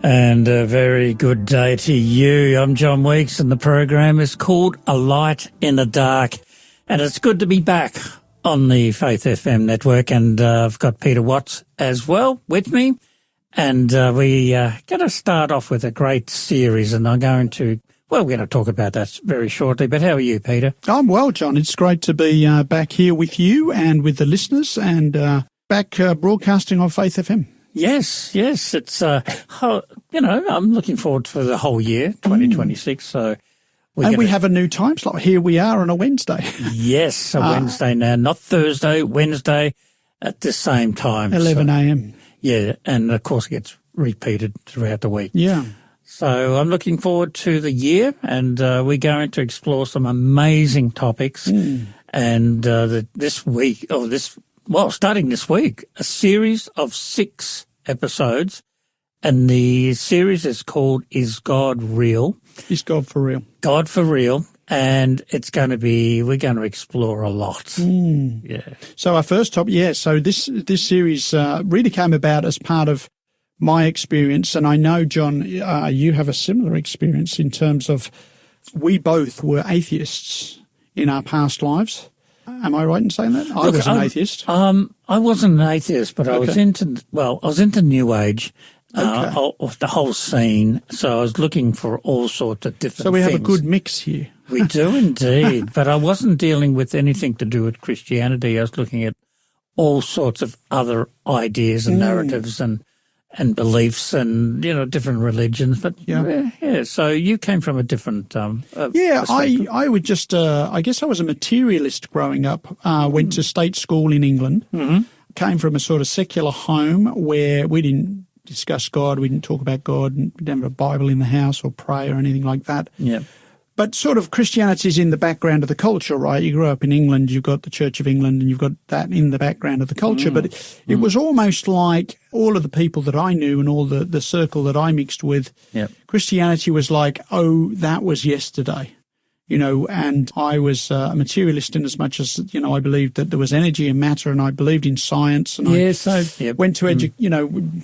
And a very good day to you. I'm John Weeks, and the program is called A Light in the Dark. And it's good to be back on the Faith FM network. And I've got Peter Watts as well with me. And we're going to start off with a great series. And we're going to talk about that very shortly. But how are you, Peter? I'm well, John. It's great to be back here with you and with the listeners and back broadcasting on Faith FM. Yes. It's, I'm looking forward to the whole year, 2026. So we have a new time slot. Here we are on a Wednesday. Yes, a Wednesday now, not Thursday, Wednesday at the same time. 11 a.m. Yeah, and of course it gets repeated throughout the week. Yeah. So I'm looking forward to the year, and we're going to explore some amazing topics. And starting this week, a series of 6 episodes, and the series is called Is God Real? Is God for real? God for real, and we're going to explore a lot. Yeah. So our first topic, so this series really came about as part of my experience, and I know, John, you have a similar experience in terms of we both were atheists in our past lives. Am I right in saying that? I was an atheist. I wasn't an atheist, but I was into New Age, of the whole scene. So I was looking for all sorts of different things. So we have a good mix here. We do indeed, but I wasn't dealing with anything to do with Christianity. I was looking at all sorts of other ideas and narratives and beliefs and, different religions. But so you came from a different I would just I guess I was a materialist growing up. Went to state school in England. Came from a sort of secular home where we didn't discuss God, we didn't talk about God, we didn't have a Bible in the house or pray or anything like that. Yeah. But sort of Christianity is in the background of the culture, right? You grew up in England, you've got the Church of England, and you've got that in the background of the culture. But it was almost like all of the people that I knew and all the circle that I mixed with, Christianity was like, that was yesterday, and I was a materialist in as much as, I believed that there was energy and matter, and I believed in science. And I went to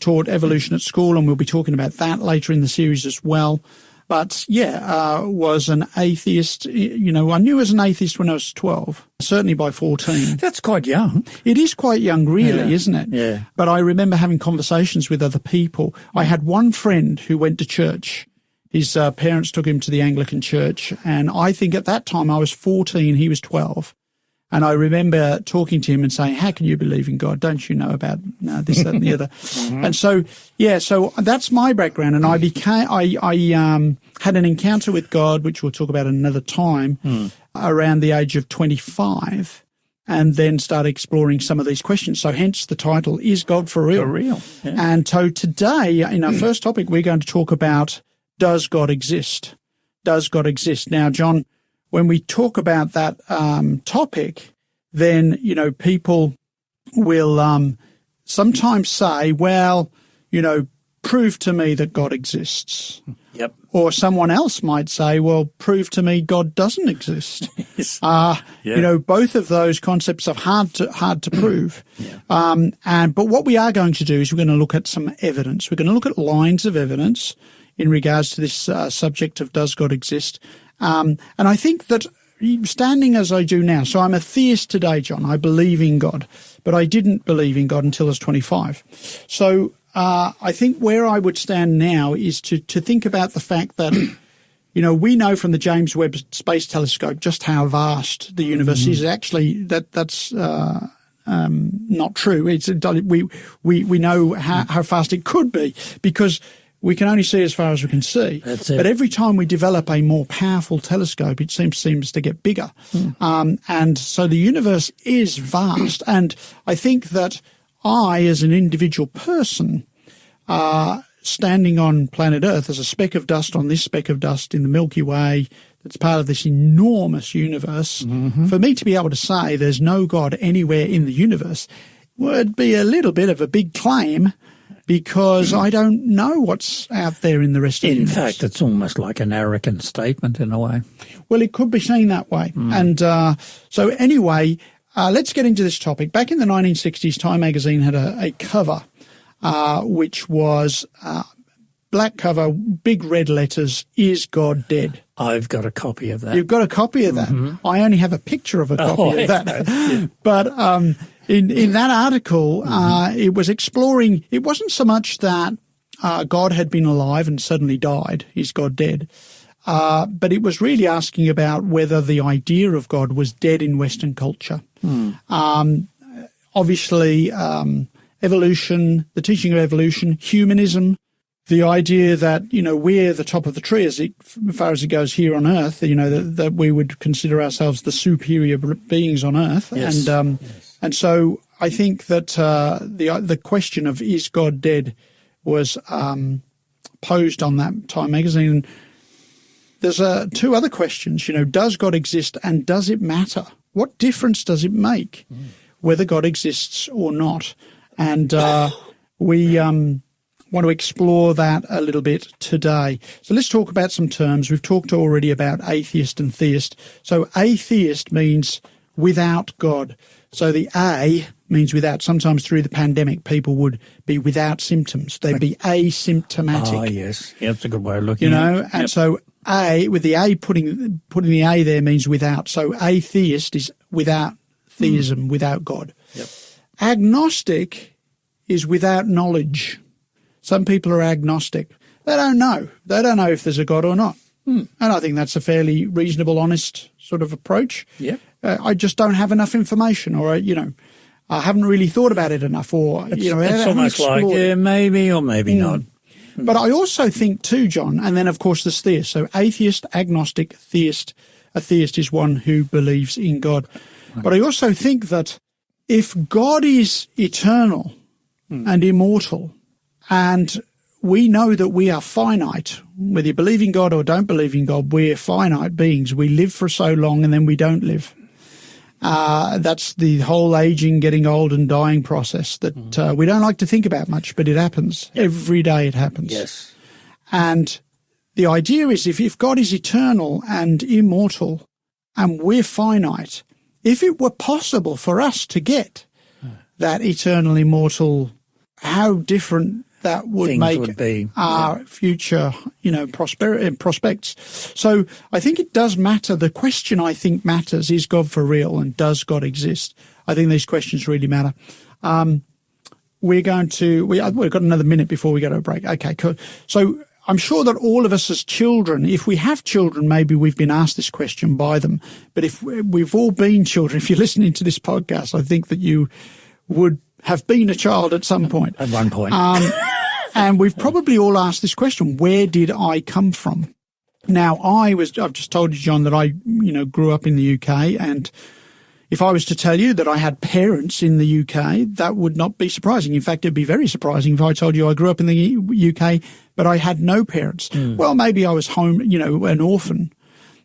taught evolution at school, and we'll be talking about that later in the series as well. But, was an atheist. I knew as an atheist when I was 12, certainly by 14. That's quite young. It is quite young, really, isn't it? Yeah. But I remember having conversations with other people. I had one friend who went to church. His parents took him to the Anglican church. And I think at that time I was 14, he was 12. And I remember talking to him and saying, how can you believe in God? Don't you know about this, that, and the other? And so that's my background. And I had an encounter with God, which we'll talk about another time, around the age of 25, and then started exploring some of these questions. So hence the title, Is God for Real? For real. Yeah. And so today, in our first topic, we're going to talk about, does God exist? Does God exist? Now, John, when we talk about that topic, then, people will sometimes say, well, prove to me that God exists. Yep. Or someone else might say, well, prove to me God doesn't exist. Yes. Both of those concepts are hard to prove. But what we are going to do is we're going to look at some evidence. We're going to look at lines of evidence in regards to this subject of does God exist. And I think that standing as I do now, so I'm a theist today, John. I believe in God, but I didn't believe in God until I was 25. So I think where I would stand now is to think about the fact that, we know from the James Webb Space Telescope just how vast the universe is. Actually, that's not true. It's we know how fast it could be because we can only see as far as we can see. That's it. But every time we develop a more powerful telescope, it seems to get bigger. And so the universe is vast. And I think that I, as an individual person, standing on planet Earth as a speck of dust on this speck of dust in the Milky Way, that's part of this enormous universe, for me to be able to say there's no God anywhere in the universe would be a little bit of a big claim, because I don't know what's out there in the rest of the universe. In fact, it's almost like an arrogant statement in a way. Well, it could be seen that way. And so anyway, let's get into this topic. Back in the 1960s, Time magazine had a cover which was black cover, big red letters, "Is God Dead?" I've got a copy of that. You've got a copy of that. I only have a picture of a copy of that. Yeah. But in that article, it was exploring, it wasn't so much that God had been alive and suddenly died, is God dead? But it was really asking about whether the idea of God was dead in Western culture. Obviously, evolution, the teaching of evolution, humanism, the idea that, we're the top of the tree as far as it goes here on Earth, that we would consider ourselves the superior beings on Earth. Yes. And so I think that the question of is God dead was posed on that Time magazine. There's two other questions, does God exist and does it matter? What difference does it make whether God exists or not? And we want to explore that a little bit today. So let's talk about some terms. We've talked already about atheist and theist. So atheist means without God. So the A means without. Sometimes through the pandemic, people would be without symptoms. They'd be asymptomatic. Oh, yes. Yeah, that's a good way of looking at it. And so A, with the A, putting the A there means without. So atheist is without theism, without God. Yep. Agnostic is without knowledge. Some people are agnostic. They don't know. They don't know if there's a God or not. And I think that's a fairly reasonable, honest sort of approach. Yep. I just don't have enough information, or, I haven't really thought about it enough, or, It's almost like, maybe or maybe not. But I also think too, John, and then of course there's theist. So atheist, agnostic, theist. A theist is one who believes in God. But I also think that if God is eternal and immortal, and we know that we are finite, whether you believe in God or don't believe in God, we're finite beings. We live for so long and then we don't live. That's the whole aging, getting old and dying process that we don't like to think about much, but it happens. Yep. Every day it happens. Yes. And the idea is if God is eternal and immortal and we're finite, if it were possible for us to get that eternal, immortal, how different that would make our future, prosperity prospects. So I think it does matter. The question I think matters, is God for real and does God exist? I think these questions really matter. We've got another minute before we go to a break. Okay, cool. So I'm sure that all of us as children, if we have children, maybe we've been asked this question by them. But if we've all been children, if you're listening to this podcast, I think that you would have been a child at some point. At one point. And we've probably all asked this question, where did I come from? Now, I've just told you, John, that I, grew up in the UK, and if I was to tell you that I had parents in the UK, that would not be surprising. In fact, it'd be very surprising if I told you I grew up in the UK, but I had no parents. Well, maybe I was home, an orphan.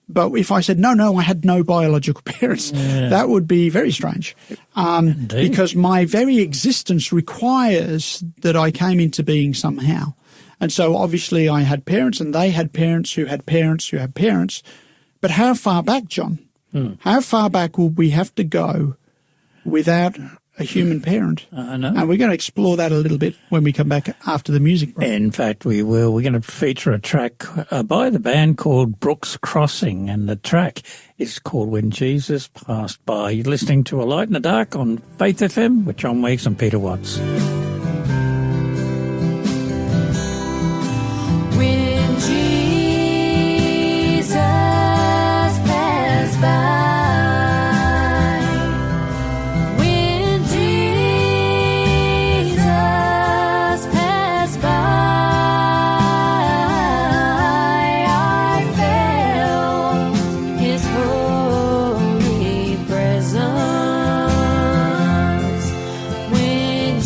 But if I said, no, I had no biological parents, that would be very strange. Because my very existence requires that I came into being somehow. And so obviously I had parents and they had parents who had parents who had parents. But how far back, John? How far back will we have to go without a human parent? I know. And we're going to explore that a little bit when we come back after the music break. In fact, we will. We're going to feature a track by the band called Brooks Crossing, and the track is called When Jesus Passed By. You're listening to A Light in the Dark on Faith FM with John Weeks and Peter Watts. When Jesus passed by.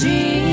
Jesus.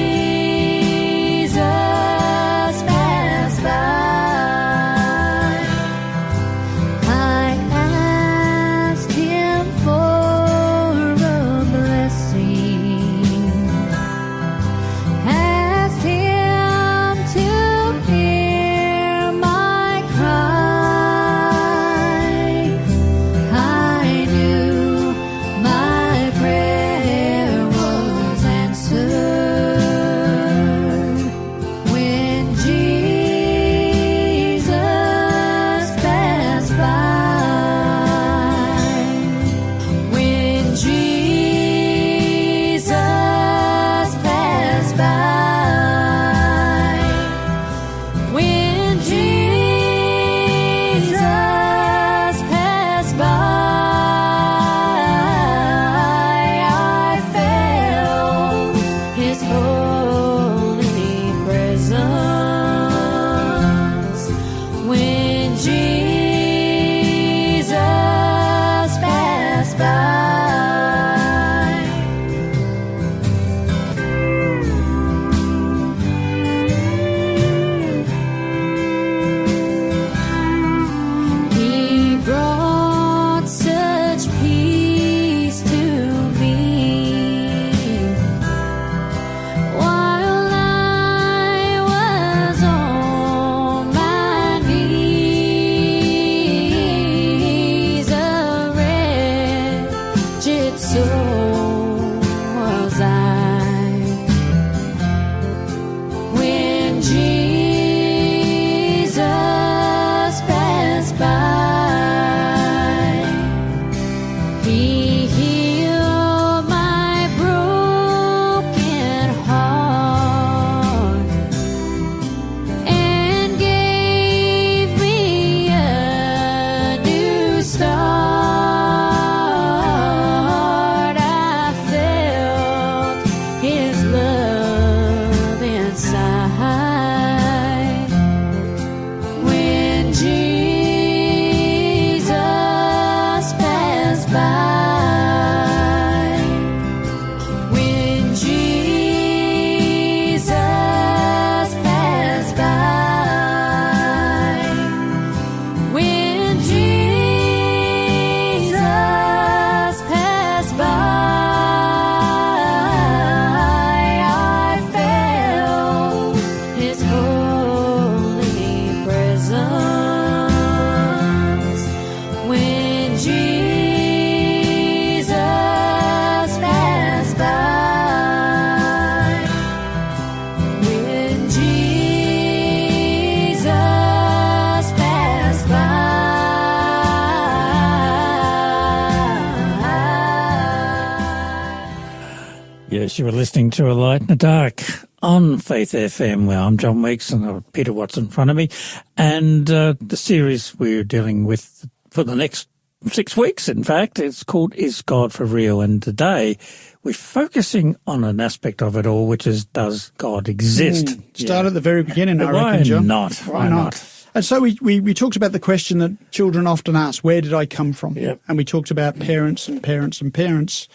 Yes, you were listening to A Light in the Dark on Faith FM. Well, I'm John Weeks and I've Peter Watts in front of me. And the series we're dealing with for the next 6 weeks, in fact, it's called Is God for Real? And today we're focusing on an aspect of it all, which is, does God exist? Start at the very beginning, I Why reckon, John. not? Why not? And so we talked about the question that children often ask, where did I come from? Yep. And we talked about parents and parents and parents.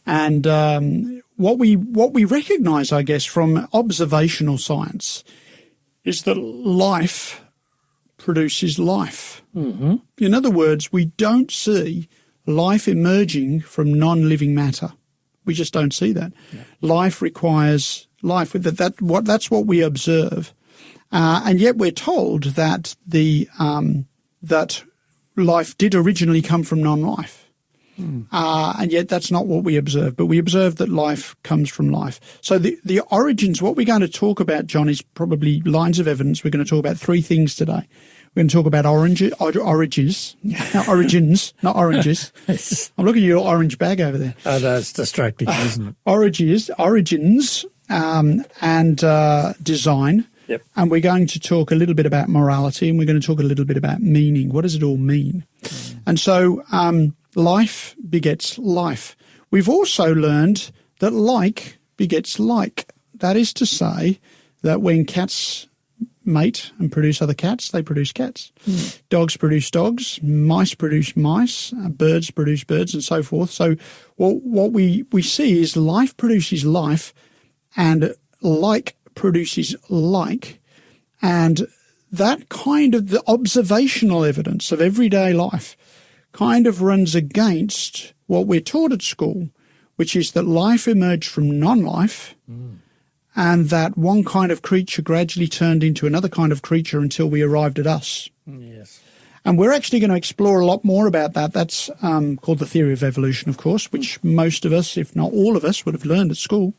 And what we recognise, I guess, from observational science is that life produces life. Mm-hmm. In other words, we don't see life emerging from non-living matter. We just don't see that. Yeah. Life requires life. That's what we observe. And yet we're told that that life did originally come from non-life. And yet that's not what we observe, but we observe that life comes from life. So the origins, what we're going to talk about, John, is probably lines of evidence. We're going to talk about 3 things today. We're going to talk about origins, not oranges. I'm looking at your orange bag over there. Oh, that's distracting, isn't it? Origins, and design. Yep. And we're going to talk a little bit about morality, and we're going to talk a little bit about meaning. What does it all mean? And so life begets life. We've also learned that like begets like. That is to say that when cats mate and produce other cats, they produce cats. Dogs produce dogs, mice produce mice, birds produce birds, and so forth. So what we see is life produces life, and like produces like, and that kind of the observational evidence of everyday life kind of runs against what we're taught at school, which is that life emerged from non-life, and that one kind of creature gradually turned into another kind of creature until we arrived at us. Yes. And we're actually going to explore a lot more about that. That's called the theory of evolution, of course, which most of us, if not all of us, would have learned at school.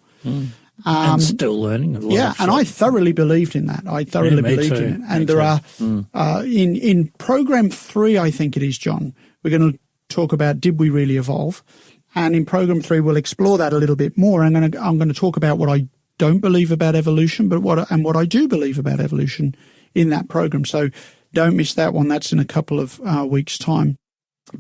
And still learning a lot. Yeah, and I thoroughly believed in that. I thoroughly believed in it. And there are, in program 3, I think it is, John, we're going to talk about did we really evolve? And in program 3, we'll explore that a little bit more. I'm going to talk about what I don't believe about evolution, but what I do believe about evolution in that program. So don't miss that one. That's in a couple of weeks' time.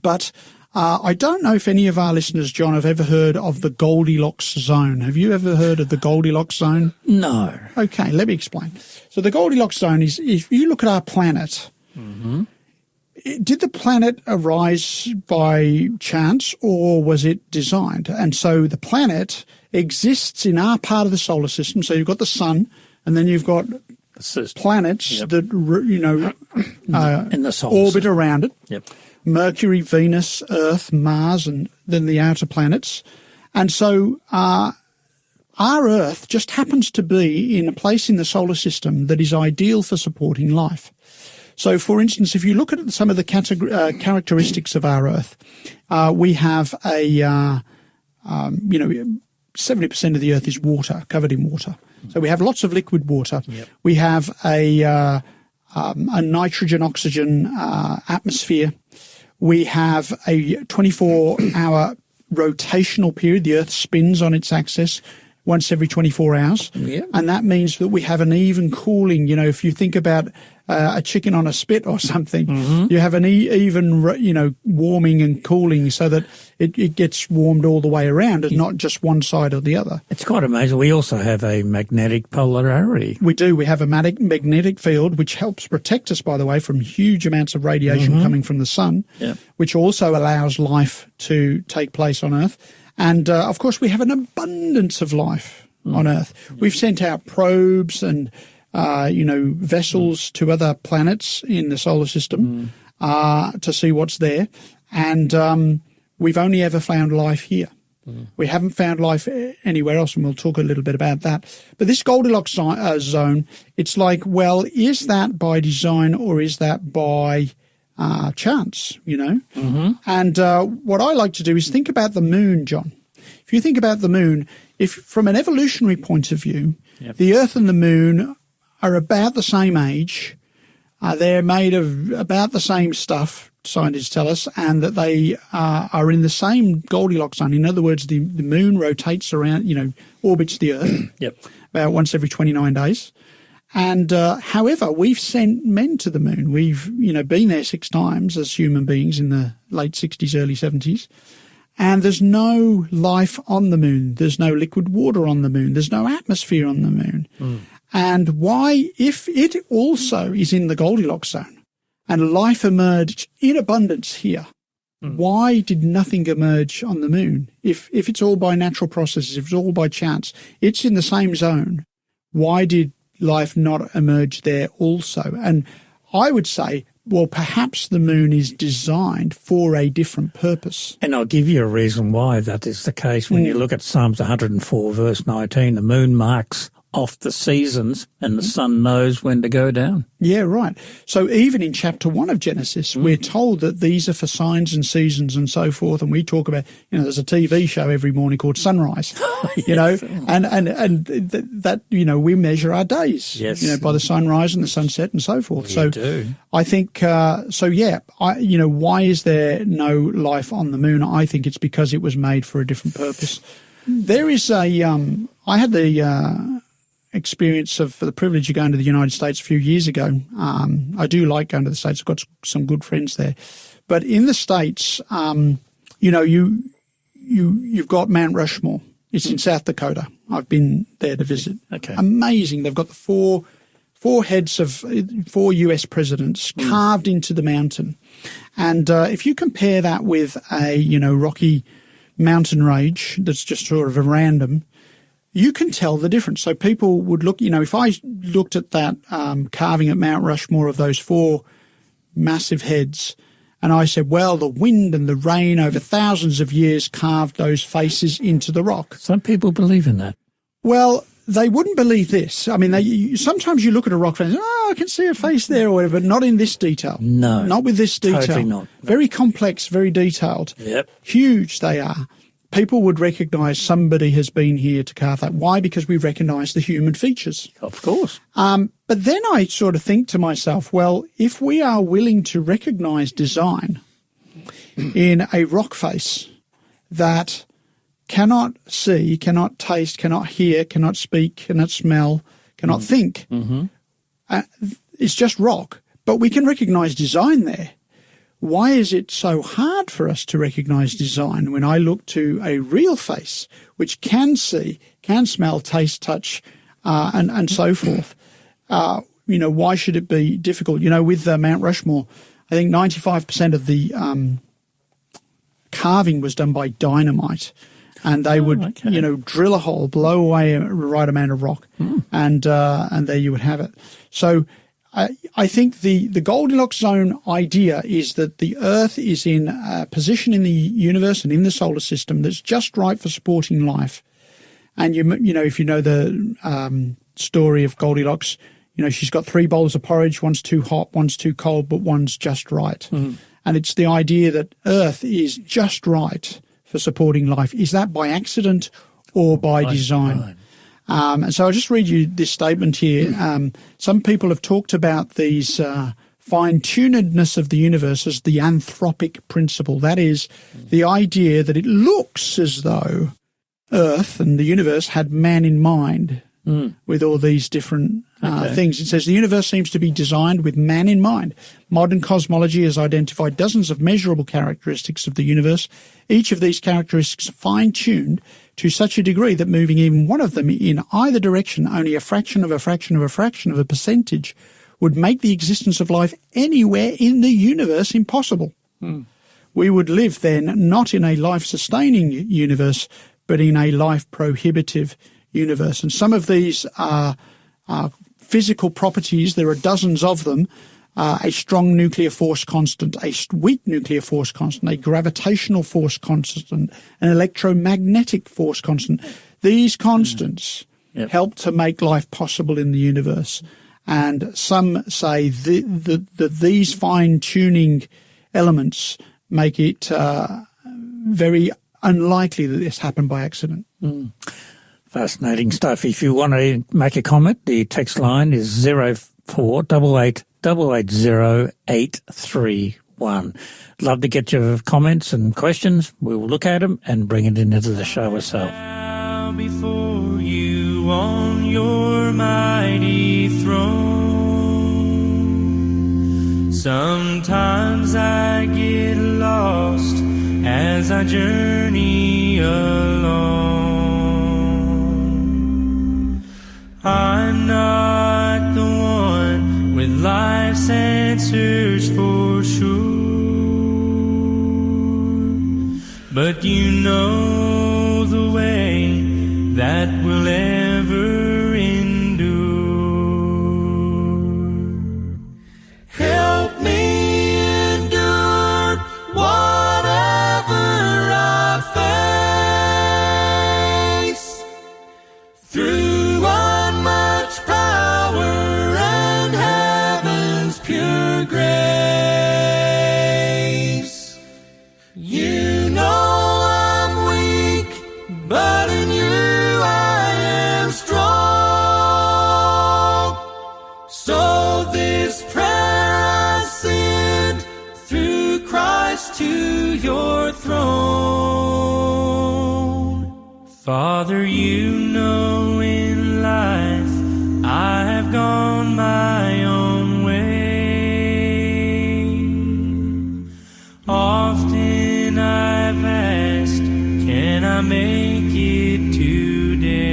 But I don't know if any of our listeners, John, have ever heard of the Goldilocks zone. Have you ever heard of the Goldilocks zone? No. Okay, let me explain. So the Goldilocks zone is, if you look at our planet, did the planet arise by chance or was it designed? And so the planet exists in our part of the solar system. So you've got the sun, and then you've got planets that, in the solar orbit system around it. Yep. Mercury, Venus, Earth, Mars, and then the outer planets. And so our Earth just happens to be in a place in the solar system that is ideal for supporting life. So, for instance, if you look at some of the characteristics of our Earth, we have 70% of the Earth is water, covered in water. So we have lots of liquid water. Yep. We have a nitrogen-oxygen atmosphere. We have a 24-hour rotational period. The Earth spins on its axis once every 24 hours. Yep. And that means that we have an even cooling. You know, if you think about a chicken on a spit or something, you have an even, warming and cooling so that it gets warmed all the way around and not just one side or the other. It's quite amazing. We also have a magnetic polarity. We do. We have a magnetic field, which helps protect us, by the way, from huge amounts of radiation coming from the sun, which also allows life to take place on Earth. And, of course, we have an abundance of life on Earth. We've sent out probes and vessels to other planets in the solar system to see what's there. And we've only ever found life here. We haven't found life anywhere else, and we'll talk a little bit about that. But this Goldilocks zone, it's like, well, is that by design or is that by chance, And what I like to do is think about the moon, John. If you think about the moon, if from an evolutionary point of view, the Earth and the moon are about the same age, They're made of about the same stuff, scientists tell us, and that they are in the same Goldilocks zone. In other words, the moon rotates around, orbits the Earth Yep. about once every 29 days. And however, we've sent men to the moon. We've, been there 6 times as human beings in the late 60s, early 70s. And there's no life on the moon. There's no liquid water on the moon. There's no atmosphere on the moon. And why, if it also is in the Goldilocks zone and life emerged in abundance here, why did nothing emerge on the moon? If it's all by natural processes, if it's all by chance, it's in the same zone, why did life not emerge there also? And I would say, well, perhaps the moon is designed for a different purpose. And I'll give you a reason why that is the case. When you look at Psalms 104, verse 19, the moon marks off the seasons and the sun knows when to go down. Yeah, right. So even in chapter 1 of Genesis, we're told that these are for signs and seasons and so forth. And we talk about, there's a TV show every morning called Sunrise, and that, we measure our days, by the sunrise and the sunset and so forth. We do. I think, why is there no life on the moon? I think it's because it was made for a different purpose. There is I had the experience of the privilege of going to the United States a few years ago. I do like going to the States. I've got some good friends there. But in the States, you've got Mount Rushmore. It's in South Dakota. I've been there to visit. Okay. Amazing. They've got the four heads of 4 US presidents carved into the mountain. And if you compare that with a, rocky mountain range that's just sort of a random, you can tell the difference. So people would look, if I looked at that carving at Mount Rushmore of those 4 massive heads, and I said, well, the wind and the rain over thousands of years carved those faces into the rock. Some people believe in that. Well, they wouldn't believe this. I mean, sometimes you look at a rock face, I can see a face there or whatever, but not in this detail. No. Not with this detail. Totally not. Very complex, very detailed. Yep. Huge they are. People would recognise somebody has been here to carve that. Why? Because we recognise the human features. Of course. But then I sort of think to myself, well, if we are willing to recognise design in a rock face that cannot see, cannot taste, cannot hear, cannot speak, cannot smell, cannot think, it's just rock, but we can recognise design there. Why is it so hard for us to recognise design when I look to a real face which can see, can smell, taste, touch, and so forth? Why should it be difficult? With Mount Rushmore, I think 95% of the carving was done by dynamite. And they would, drill a hole, blow away a right amount of rock, and there you would have it. So I think the Goldilocks zone idea is that the Earth is in a position in the universe and in the solar system that's just right for supporting life. And if you know the story of Goldilocks, she's got 3 bowls of porridge. One's too hot, one's too cold, but one's just right. And it's the idea that Earth is just right for supporting life. Is that by accident or by design? And so I'll just read you this statement here. Some people have talked about these fine-tunedness of the universe as the anthropic principle. That is the idea that it looks as though Earth and the universe had man in mind with all these different things. It says the universe seems to be designed with man in mind. Modern cosmology has identified dozens of measurable characteristics of the universe. Each of these characteristics are fine-tuned to such a degree that moving even one of them in either direction, only a fraction of a fraction of a fraction of a percentage, would make the existence of life anywhere in the universe impossible. We would live then not in a life-sustaining universe, but in a life-prohibitive universe. And some of these are physical properties. There are dozens of them. A strong nuclear force constant, a weak nuclear force constant, a gravitational force constant, an electromagnetic force constant. These constants help to make life possible in the universe. And some say that these fine-tuning elements make it very unlikely that this happened by accident. Fascinating stuff. If you want to make a comment, the text line is 0488 880-831. Love to get your comments and questions. We will look at them and bring it into the show ourselves. Bow before you on your mighty throne. Sometimes I get lost as I journey alone. I'm not the one with life's answers for sure, but you know the way that will ever endure. Help me endure whatever I face, through unmatched power and heaven's pure grace. You know I'm weak, but in you I am strong. So this prayer I send through Christ to your throne. Father, you know in life I have gone my own way. Often I've asked, can I make it today?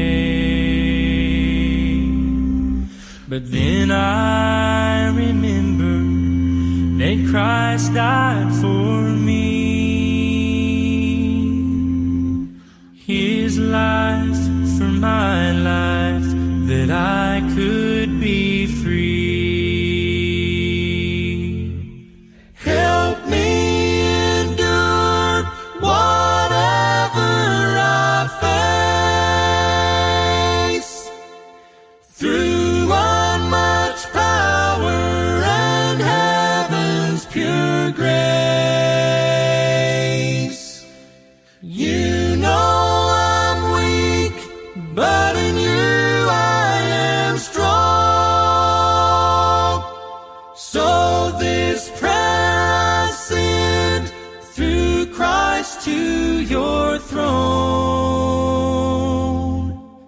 But then I remember that Christ died for me. His life for my life, that I could be free. Help me endure whatever I face, through unmatched power and heaven's pure grace. You know I'm weak, but in you I am strong. So this prayer I send through Christ to your throne.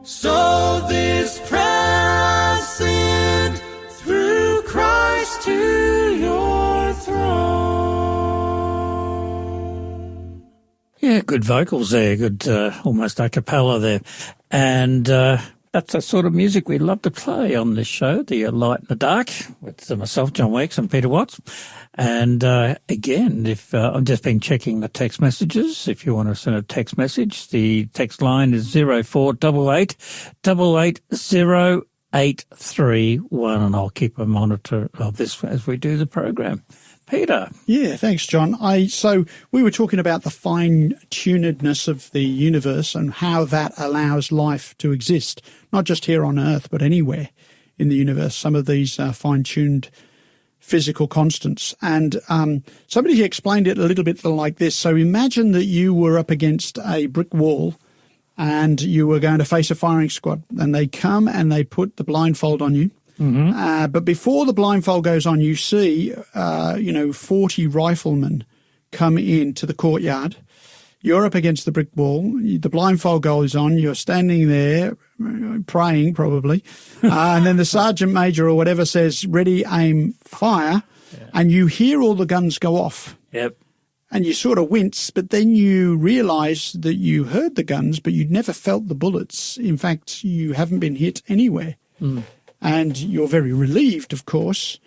So this prayer I send through Christ to your throne. Yeah, good vocals there, good almost a cappella there. And that's the sort of music we love to play on this show, the Light in the Dark, with myself, John Weeks, and Peter Watts. And again, if I've just been checking the text messages, if you want to send a text message, the text line is 0488 880-831, and I'll keep a monitor of this as we do the program. Peter. Yeah, thanks, John. So we were talking about the fine-tunedness of the universe and how that allows life to exist, not just here on Earth, but anywhere in the universe. Some of these fine-tuned physical constants. And somebody explained it a little bit like this. So imagine that you were up against a brick wall and you were going to face a firing squad, and they come and they put the blindfold on you. Mm-hmm. But before the blindfold goes on, you see, 40 riflemen come into the courtyard. You're up against the brick wall. The blindfold goes on. You're standing there praying, probably. And then the sergeant major or whatever says, ready, aim, fire. Yeah. And you hear all the guns go off. Yep. And you sort of wince, but then you realise that you heard the guns, but you'd never felt the bullets. In fact, you haven't been hit anywhere. Mm. And you're very relieved, of course,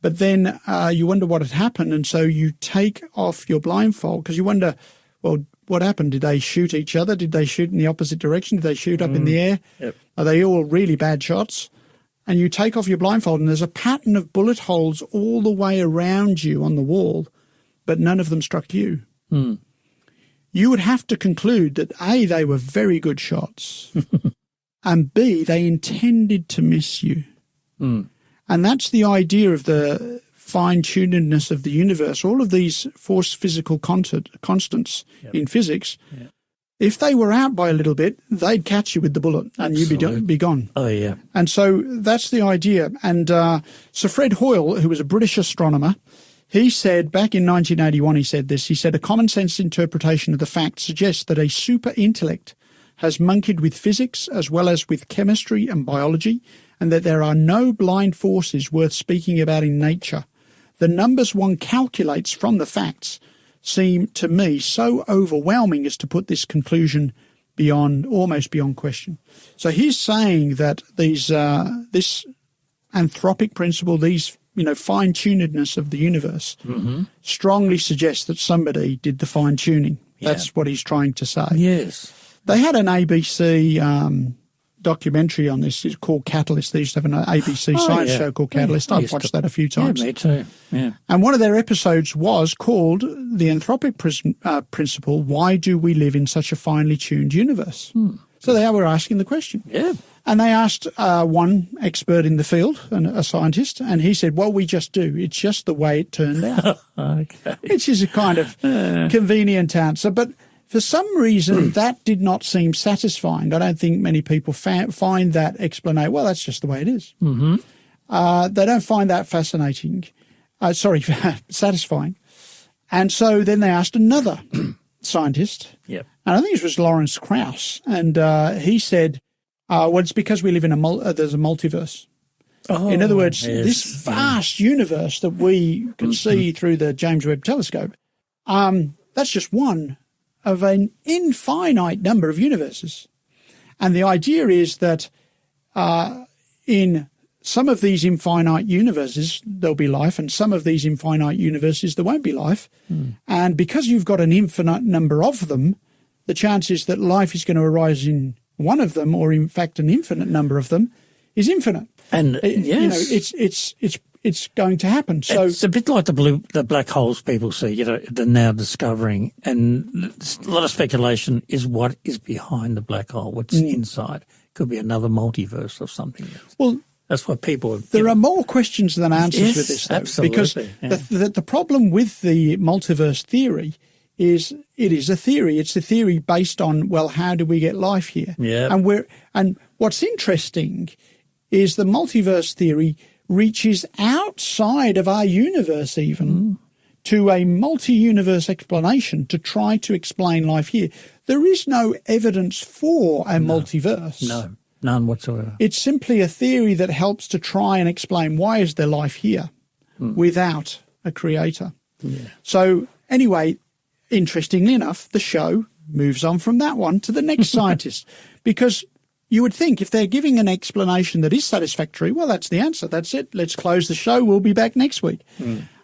but then you wonder what had happened, and so you take off your blindfold because you wonder, well, what happened? Did they shoot each other? Did they shoot in the opposite direction? Did they shoot up in the air? Yep. Are they all really bad shots? And you take off your blindfold, and there's a pattern of bullet holes all the way around you on the wall, but none of them struck you. Mm. You would have to conclude that, A, they were very good shots, and B, they intended to miss you. Mm. And that's the idea of the fine-tunedness of the universe. All of these force physical constants in physics, If they were out by a little bit, they'd catch you with the bullet and Absolutely. you'd be gone. Oh, yeah. And so that's the idea. And Sir Fred Hoyle, who was a British astronomer, he said back in 1981, he said this, he said, a common sense interpretation of the facts suggests that a super intellect has monkeyed with physics as well as with chemistry and biology, and that there are no blind forces worth speaking about in nature. The numbers one calculates from the facts seem to me so overwhelming as to put this conclusion almost beyond question. So he's saying that this anthropic principle, these fine-tunedness of the universe, strongly suggests that somebody did the fine-tuning. That's what he's trying to say. Yes. They had an ABC documentary on this. It's called Catalyst. They used to have an ABC science show called Catalyst. Yeah, I've watched that a few times. Yeah, me too. Yeah. And one of their episodes was called The Anthropic Principle, Why Do We Live in Such a Finely Tuned Universe? So they were asking the question. Yeah. And they asked one expert in the field, a scientist, and he said, well, we just do. It's just the way it turned out. Okay. Which is a kind of convenient answer. But for some reason, that did not seem satisfying. I don't think many people find that explanation. Well, that's just the way it is. Mm-hmm. They don't find that fascinating. Satisfying. And so then they asked another scientist. Yep. And I think it was Lawrence Krauss. And he said, well, it's because we live in there's a multiverse. Oh, in other words, yes. this vast universe that we can see through the James Webb Telescope, that's just one of an infinite number of universes. And the idea is that in some of these infinite universes, there'll be life, and some of these infinite universes, there won't be life. And because you've got an infinite number of them, the chances that life is going to arise in one of them, or in fact an infinite number of them, is infinite. And yes, it's going to happen. So it's a bit like the black holes people see, they're now discovering, and a lot of speculation is what is behind the black hole, what's inside. Could be another multiverse or something else. Well, that's what people. There are more questions than answers Yes, with this, though, absolutely, because the problem with the multiverse theory is it is a theory. It's a theory based on, well, how do we get life here? Yeah. And what's interesting is the multiverse theory reaches outside of our universe even to a multi-universe explanation to try to explain life here. There is no evidence for a multiverse. No, none whatsoever. It's simply a theory that helps to try and explain why is there life here without a creator. Yeah. So anyway, interestingly enough, the show moves on from that one to the next scientist, because you would think if they're giving an explanation that is satisfactory, well, that's the answer. That's it. Let's close the show. We'll be back next week.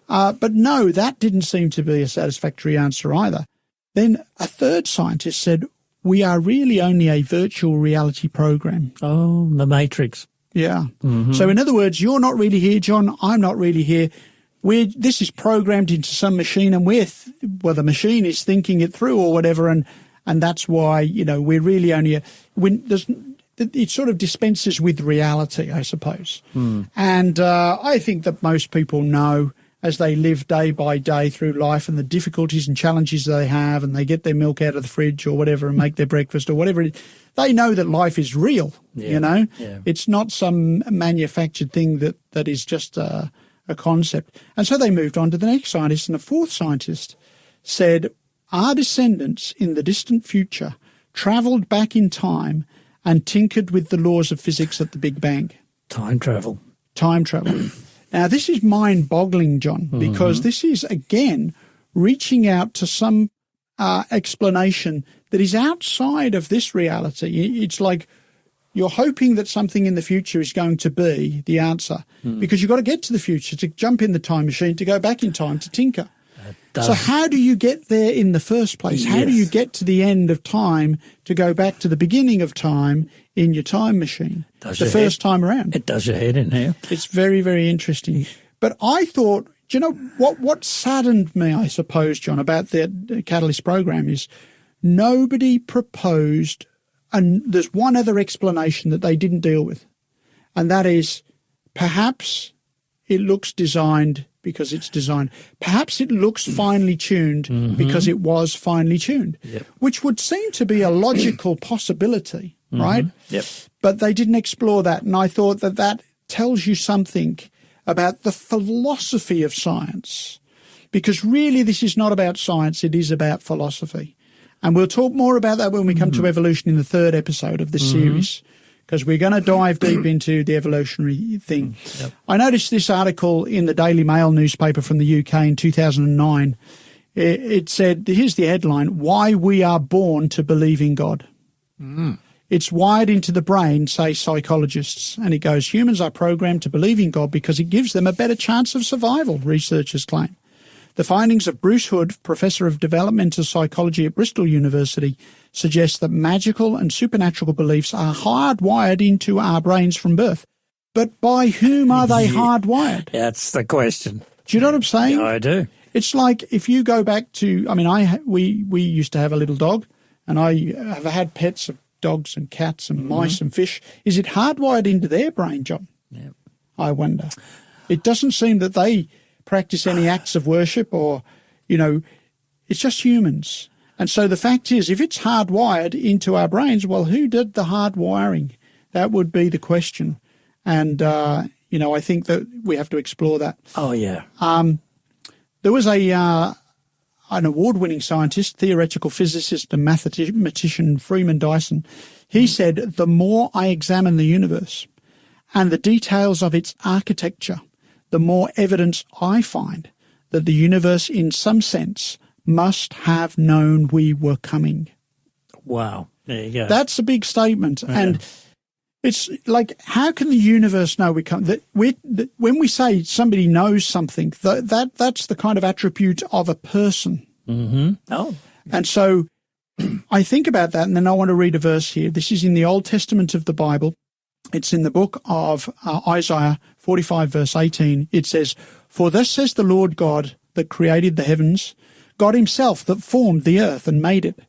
But no, that didn't seem to be a satisfactory answer either. Then a third scientist said, we are really only a virtual reality program. Oh, the Matrix. Yeah. So in other words, you're not really here, John. I'm not really here. This is programmed into some machine, and the machine is thinking it through or whatever, and that's why, we're really only it sort of dispenses with reality, I suppose. And I think that most people know, as they live day by day through life and the difficulties and challenges they have, and they get their milk out of the fridge or whatever and make their breakfast or whatever, they know that life is real, Yeah. It's not some manufactured thing that is just a concept. And so they moved on to the next scientist, and the fourth scientist said, our descendants in the distant future travelled back in time and tinkered with the laws of physics at the Big Bang. Time travel. Time travel. Now, this is mind-boggling, John, because this is, again, reaching out to some explanation that is outside of this reality. It's like you're hoping that something in the future is going to be the answer, because you've got to get to the future to jump in the time machine, to go back in time, to tinker. So how do you get there in the first place? How do you get to the end of time to go back to the beginning of time in your time machine the first time around? It does your head in here. It's very, very interesting. But I thought, do you know, what saddened me, I suppose, John, about the Catalyst program is nobody proposed, and there's one other explanation that they didn't deal with, and that is perhaps it looks designed because it's designed. Perhaps it looks finely tuned because it was finely tuned, which would seem to be a logical possibility, right? Yep. But they didn't explore that. And I thought that that tells you something about the philosophy of science, because really this is not about science. It is about philosophy. And we'll talk more about that when we come to evolution in the third episode of this series, because we're going to dive deep into the evolutionary thing. Yep. I noticed this article in the Daily Mail newspaper from the UK in 2009. It said, here's the headline, "Why We Are Born to Believe in God." It's wired into the brain, say psychologists. And it goes, humans are programmed to believe in God because it gives them a better chance of survival, researchers claim. The findings of Bruce Hood, Professor of Developmental Psychology at Bristol University, suggest that magical and supernatural beliefs are hardwired into our brains from birth. But by whom are they hardwired? That's the question. Do you know what I'm saying? Yeah, I do. It's like if you go back to, I mean, we used to have a little dog, and I have had pets of dogs and cats and mice and fish. Is it hardwired into their brain, John? Yep. I wonder. It doesn't seem that they practice any acts of worship or, it's just humans. And so the fact is, if it's hardwired into our brains, well, who did the hardwiring? That would be the question. And, I think that we have to explore that. Oh, yeah. There was an award-winning scientist, theoretical physicist and mathematician, Freeman Dyson. He said, "The more I examine the universe and the details of its architecture, the more evidence I find that the universe, in some sense, must have known we were coming." Wow. There you go. That's a big statement. Yeah. And it's like, how can the universe know we come? When we say somebody knows something, that's the kind of attribute of a person. Mm-hmm. Oh. And so I think about that, and then I want to read a verse here. This is in the Old Testament of the Bible. It's in the book of Isaiah 45, verse 18. It says, "For thus says the Lord God that created the heavens, God himself that formed the earth and made it.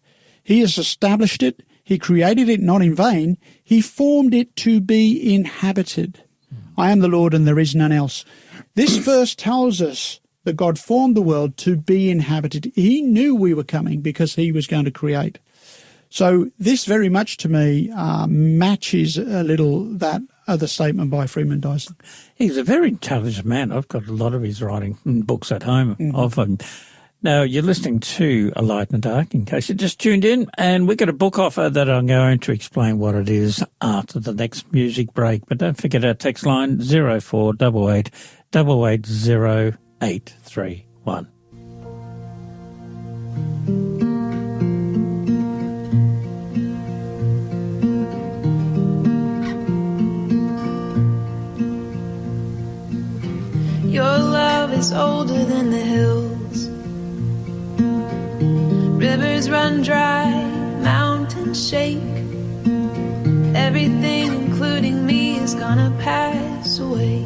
He has established it. He created it not in vain. He formed it to be inhabited. I am the Lord and there is none else." This verse tells us that God formed the world to be inhabited. He knew we were coming because he was going to create. So this very much to me matches a little that other statement by Freeman Dyson. He's a very intelligent man. I've got a lot of his writing in books at home of him. Now, you're listening to A Light in the Dark, in case you just tuned in, and we've got a book offer that I'm going to explain what it is after the next music break. But don't forget our text line, 0488 880 831. Your love is older than the hills. Rivers run dry, mountains shake. Everything, including me, is gonna pass away.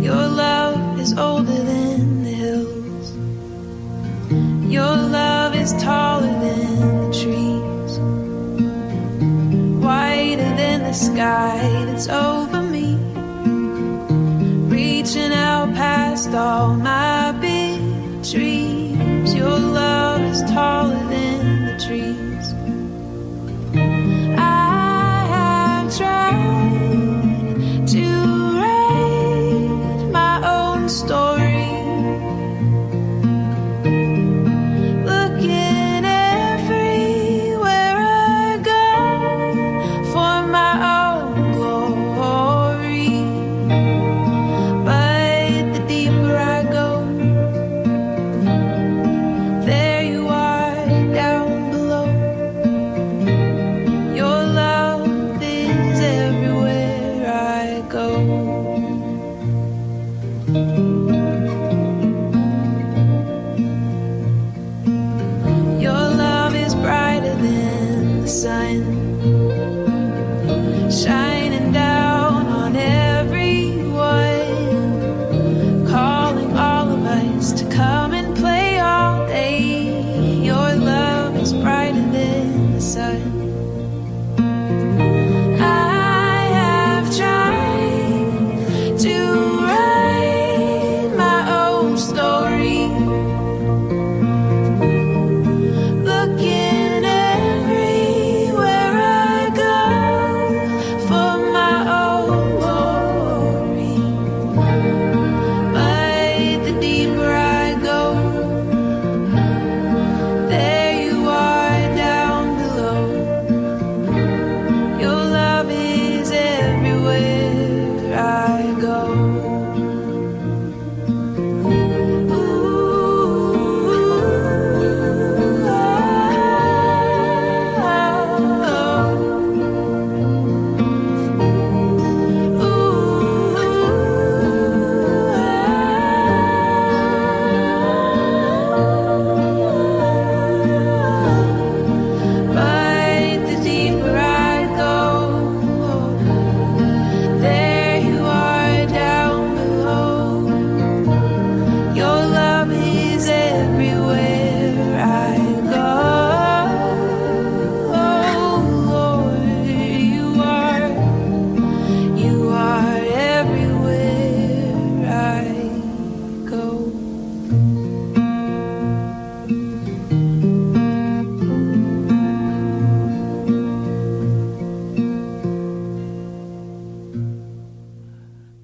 Your love is older than the hills. Your love is taller than the trees, whiter than the sky that's over me, reaching out past all my big dreams. Your love is taller than the trees. I have tried to write my own story, looking everywhere I go for my own glory. But the deeper I go, there you are down below. Your love is everywhere I go. Your love is brighter than the sun, shining down on everyone, calling all of us to come and play all day. Your love is brighter than the sun. I have tried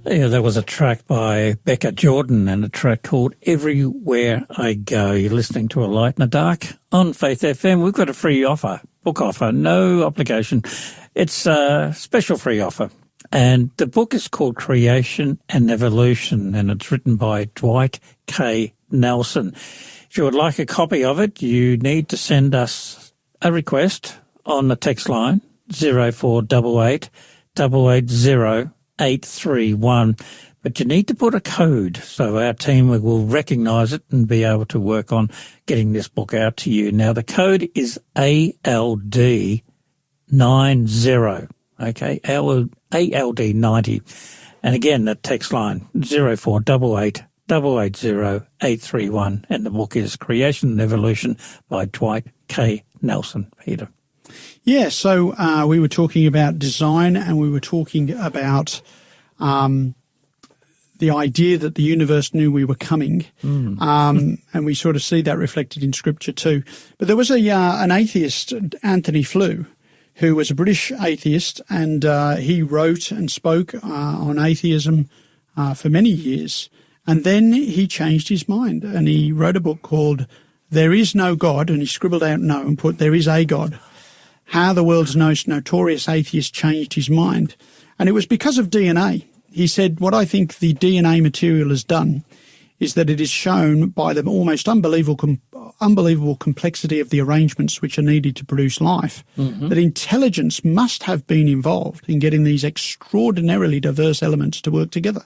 Yeah, there was a track by Becca Jordan and a track called Everywhere I Go. You're listening to A Light in the Dark on Faith FM. We've got a free offer, book offer, no obligation. It's a special free offer. And the book is called Creation and Evolution, and it's written by Dwight K. Nelson. If you would like a copy of it, you need to send us a request on the text line 0488 880 831, but you need to put a code so our team will recognise it and be able to work on getting this book out to you. Now, the code is ALD90, okay, ALD90. And again, the text line 0488 880 831, and the book is Creation and Evolution by Dwight K. Nelson. Peter. Yeah, so we were talking about design, and we were talking about the idea that the universe knew we were coming, and we sort of see that reflected in Scripture too. But there was an atheist, Anthony Flew, who was a British atheist, and he wrote and spoke on atheism for many years. And then he changed his mind, and he wrote a book called There Is No God, and he scribbled out no and put There Is a God. How the world's most notorious atheist changed his mind. And it was because of DNA. He said, what I think the DNA material has done is that it is shown by the almost unbelievable complexity of the arrangements which are needed to produce life, that intelligence must have been involved in getting these extraordinarily diverse elements to work together.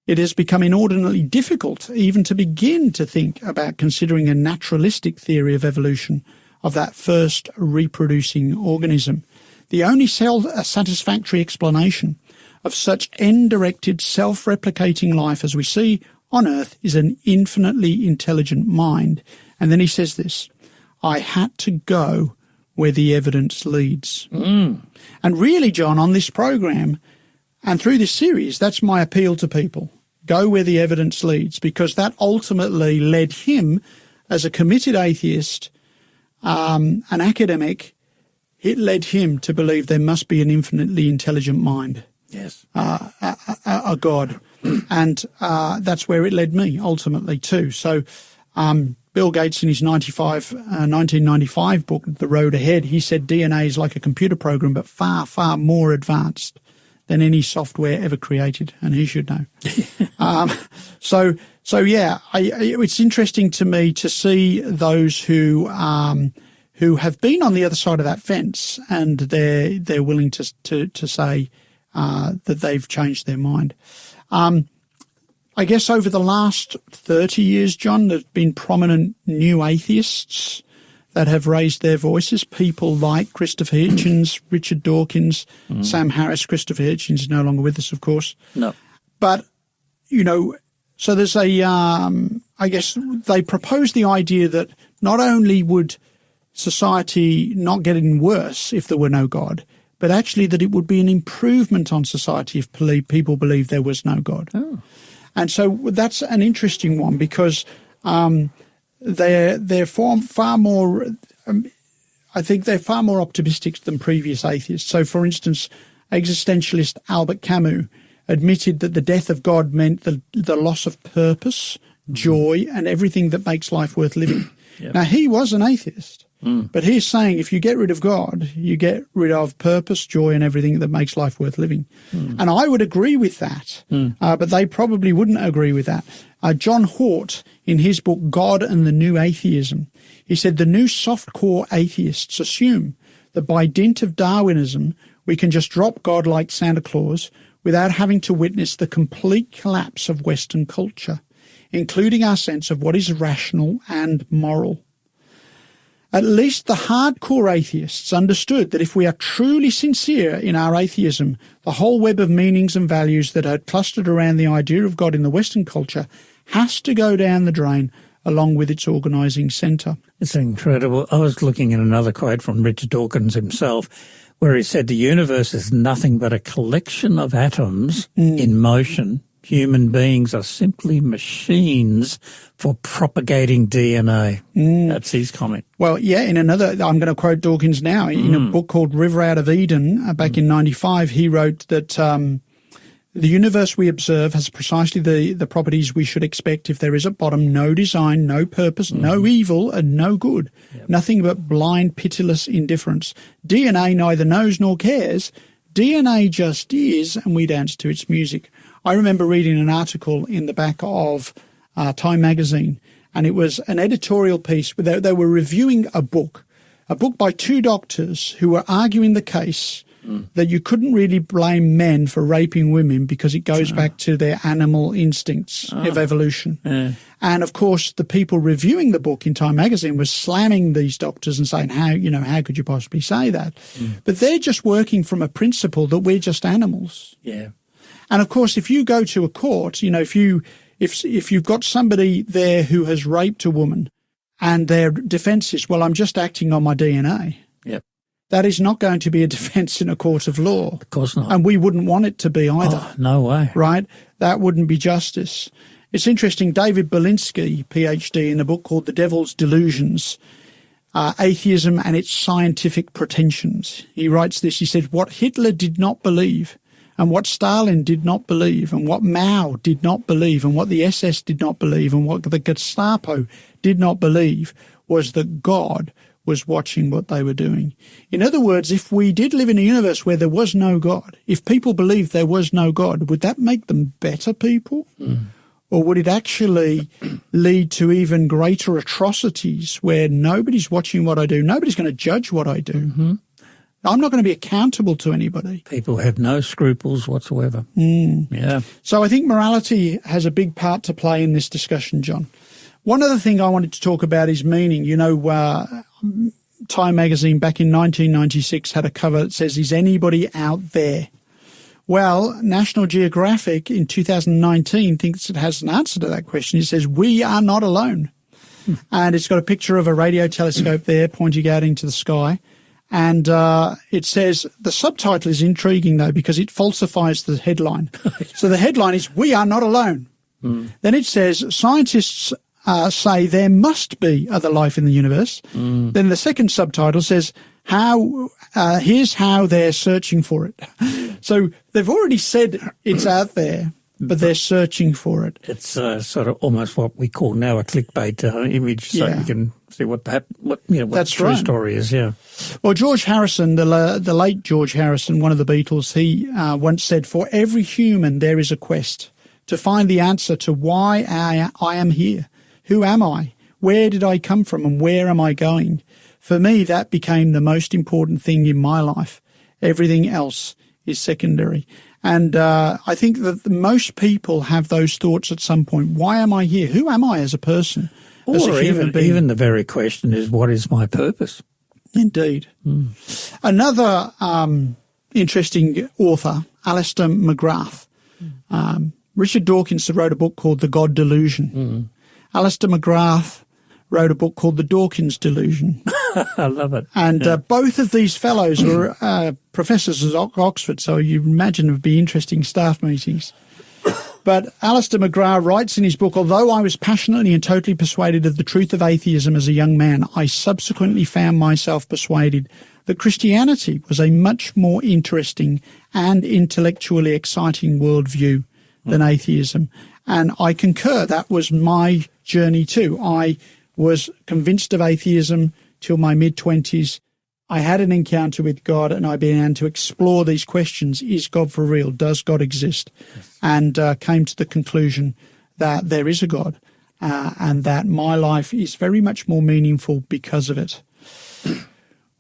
It has become inordinately difficult even to begin to think about considering a naturalistic theory of evolution of that first reproducing organism. The only satisfactory explanation of such end-directed, self-replicating life as we see on Earth is an infinitely intelligent mind. And then he says this, I had to go where the evidence leads. And really, John, on this program and through this series, that's my appeal to people. Go where the evidence leads, because that ultimately led him as a committed atheist, an academic, it led him to believe there must be an infinitely intelligent mind. Yes. A God. And that's where it led me ultimately too. So Bill Gates in his 1995 book, The Road Ahead, he said DNA is like a computer program, but far, far more advanced than any software ever created, and he should know. So yeah, it's interesting to me to see those who have been on the other side of that fence, and they're willing to say that they've changed their mind. I guess over the last 30 years, John, there's been prominent new atheists that have raised their voices, people like Christopher Hitchens, Richard Dawkins, Sam Harris. Christopher Hitchens is no longer with us, of course. No. But, so there's I guess they propose the idea that not only would society not get any worse if there were no God, but actually that it would be an improvement on society if people believed there was no God. Oh. And so that's an interesting one, because they're far more, I think they're far more optimistic than previous atheists. So, for instance, existentialist Albert Camus admitted that the death of God meant the loss of purpose, joy, and everything that makes life worth living. Yep. Now, he was an atheist, but he's saying if you get rid of God, you get rid of purpose, joy, and everything that makes life worth living. And I would agree with that, but they probably wouldn't agree with that. John Hort, in his book God and the New Atheism, he said the new soft-core atheists assume that by dint of Darwinism, we can just drop God like Santa Claus without having to witness the complete collapse of Western culture, including our sense of what is rational and moral. At least the hardcore atheists understood that if we are truly sincere in our atheism, the whole web of meanings and values that had clustered around the idea of God in the Western culture has to go down the drain along with its organising centre. It's incredible. I was looking at another quote from Richard Dawkins himself, where he said the universe is nothing but a collection of atoms in motion. Human beings are simply machines for propagating DNA. That's his comment. Well, yeah, in another, I'm going to quote Dawkins now. In a book called River Out of Eden, back in 95, he wrote that The universe we observe has precisely the properties we should expect if there is at bottom no design, no purpose, no evil, and no good. Nothing but blind, pitiless indifference. DNA neither knows nor cares. DNA just is, and we dance to its music. I remember reading an article in the back of Time magazine, and it was an editorial piece where they were reviewing a book by two doctors who were arguing the case that you couldn't really blame men for raping women because it goes back to their animal instincts of evolution. Yeah. And of course, the people reviewing the book in Time magazine was slamming these doctors and saying, how could you possibly say that? But they're just working from a principle that we're just animals. Yeah. And of course, if you go to a court, if you've got somebody there who has raped a woman and their defense is, well, I'm just acting on my DNA. Yep. That is not going to be a defense in a court of law. Of course not. And we wouldn't want it to be either. Oh, no way. Right? That wouldn't be justice. It's interesting, David Berlinski, PhD, in a book called The Devil's Delusions, Atheism and Its Scientific Pretensions. He writes this, he said, what Hitler did not believe, and what Stalin did not believe, and what Mao did not believe, and what the SS did not believe, and what the Gestapo did not believe, was that God was watching what they were doing. In other words, if we did live in a universe where there was no God, if people believed there was no God, would that make them better people? Or would it actually lead to even greater atrocities where nobody's watching what I do, nobody's going to judge what I do? I'm not going to be accountable to anybody. People have no scruples whatsoever. Yeah. So I think morality has a big part to play in this discussion, John. One other thing I wanted to talk about is meaning. Time magazine back in 1996 had a cover that says, is anybody out there? Well, National Geographic in 2019 thinks it has an answer to that question. It says, we are not alone. And it's got a picture of a radio telescope there pointing out into the sky. And it says, the subtitle is intriguing, though, because it falsifies the headline. So the headline is, we are not alone. Then it says, scientists say there must be other life in the universe. Then the second subtitle says, here's how they're searching for it. So they've already said it's out there, but they're searching for it. It's sort of almost what we call now a clickbait image, so you can see what the true story is. Yeah. Well, George Harrison, the late George Harrison, one of the Beatles, he once said, "For every human there is a quest to find the answer to why I am here. Who am I? Where did I come from, and where am I going? For me, that became the most important thing in my life. Everything else is secondary." And I think that most people have those thoughts at some point. Why am I here? Who am I as a person? As a human being? Even the very question is, what is my purpose? Indeed. Another interesting author, Alistair McGrath. Richard Dawkins wrote a book called The God Delusion. Alistair McGrath wrote a book called The Dawkins Delusion. I love it. And both of these fellows were professors at Oxford, so you imagine it would be interesting staff meetings. But Alistair McGrath writes in his book, although I was passionately and totally persuaded of the truth of atheism as a young man, I subsequently found myself persuaded that Christianity was a much more interesting and intellectually exciting worldview than atheism. And I concur, that was my journey too. I was convinced of atheism till my mid-20s. I had an encounter with God and I began to explore these questions. Is God for real? Does God exist? Yes. And came to the conclusion that there is a God and that my life is very much more meaningful because of it.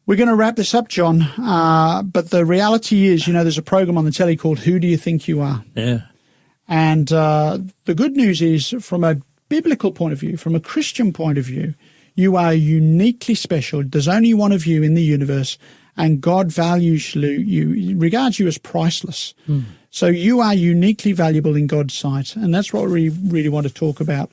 We're going to wrap this up, John, but the reality is, there's a program on the telly called Who Do You Think You Are? Yeah. And the good news is, from a biblical point of view, from a Christian point of view, you are uniquely special. There's only one of you in the universe, and God values you, regards you as priceless. So you are uniquely valuable in God's sight, and that's what we really want to talk about.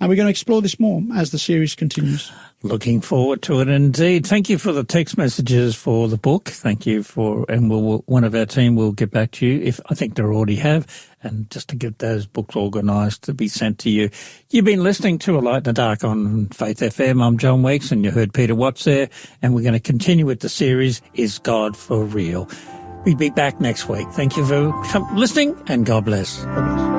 And we're going to explore this more as the series continues. Looking forward to it indeed. Thank you for the text messages for the book. Thank you and one of our team will get back to you, if I think they already have, and just to get those books organised to be sent to you. You've been listening to A Light in the Dark on Faith FM. I'm John Weeks, and you heard Peter Watts there, and we're going to continue with the series, Is God for Real? We'll be back next week. Thank you for listening, and God bless. God bless.